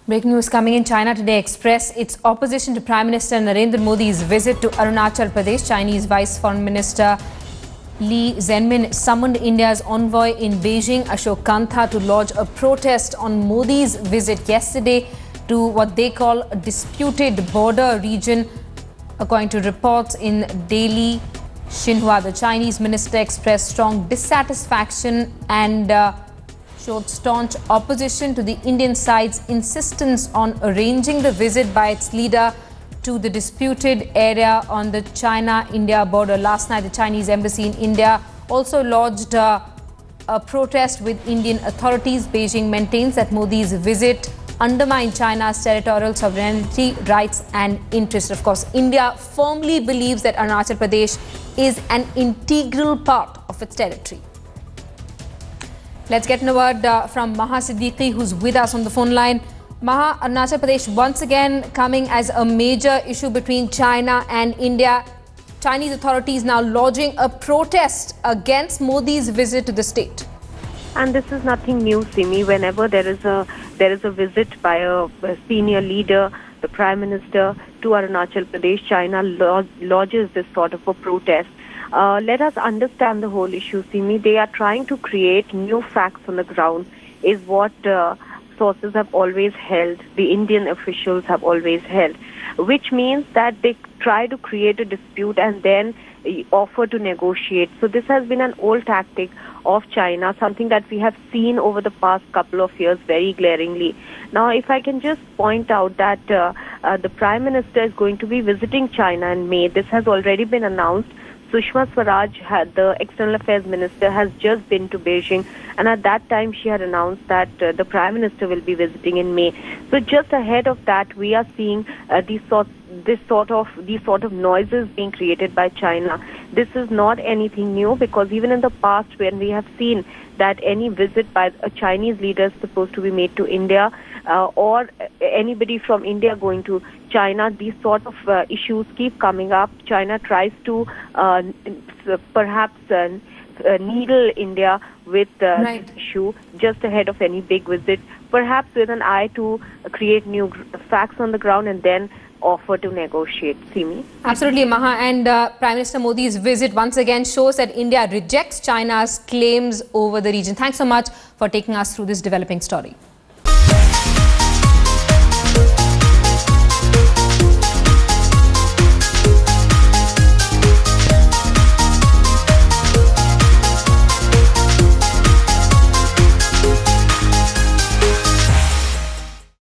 Breaking news coming in. China today expressed its opposition to Prime Minister Narendra Modi's visit to Arunachal Pradesh. Chinese Vice Foreign Minister Li Zhenmin summoned India's envoy in Beijing, Ashok Kant, to lodge a protest on Modi's visit yesterday to what they call a disputed border region. According to reports in Daily Xinhua, the Chinese minister expressed strong dissatisfaction and showed staunch opposition to the Indian side's insistence on arranging the visit by its leader to the disputed area on the China-India border. Last night, the Chinese embassy in India also lodged a protest with Indian authorities. Beijing maintains that Modi's visit undermined China's territorial sovereignty, rights and interests. Of course, India firmly believes that Arunachal Pradesh is an integral part of its territory. Let's get a word from Maha Siddiqui, who's with us on the phone line. Maha, Arunachal Pradesh once again coming as a major issue between China and India. Chinese authorities now lodging a protest against Modi's visit to the state. And this is nothing new, Simi. Whenever there is a visit by a senior leader, the Prime Minister, to Arunachal Pradesh, China lodges this sort of a protest. Let us understand the whole issue, Simi. They are trying to create new facts on the ground, is what sources have always held, the Indian officials have always held, which means that they try to create a dispute and then offer to negotiate. So this has been an old tactic of China, something that we have seen over the past couple of years very glaringly. Now, if I can just point out that the Prime Minister is going to be visiting China in May. This has already been announced. Sushma Swaraj, the External Affairs Minister, has just been to Beijing, and at that time she had announced that the Prime Minister will be visiting in May. So just ahead of that, we are seeing these sort of noises being created by China. This is not anything new, because even in the past, when we have seen that any visit by a Chinese leader is supposed to be made to India, or anybody from India going to China, these sort of issues keep coming up. China tries to perhaps needle India with this issue just ahead of any big visit, perhaps with an eye to create new facts on the ground and then offer to negotiate. Simi? Absolutely, Maha. And Prime Minister Modi's visit once again shows that India rejects China's claims over the region. Thanks so much for taking us through this developing story.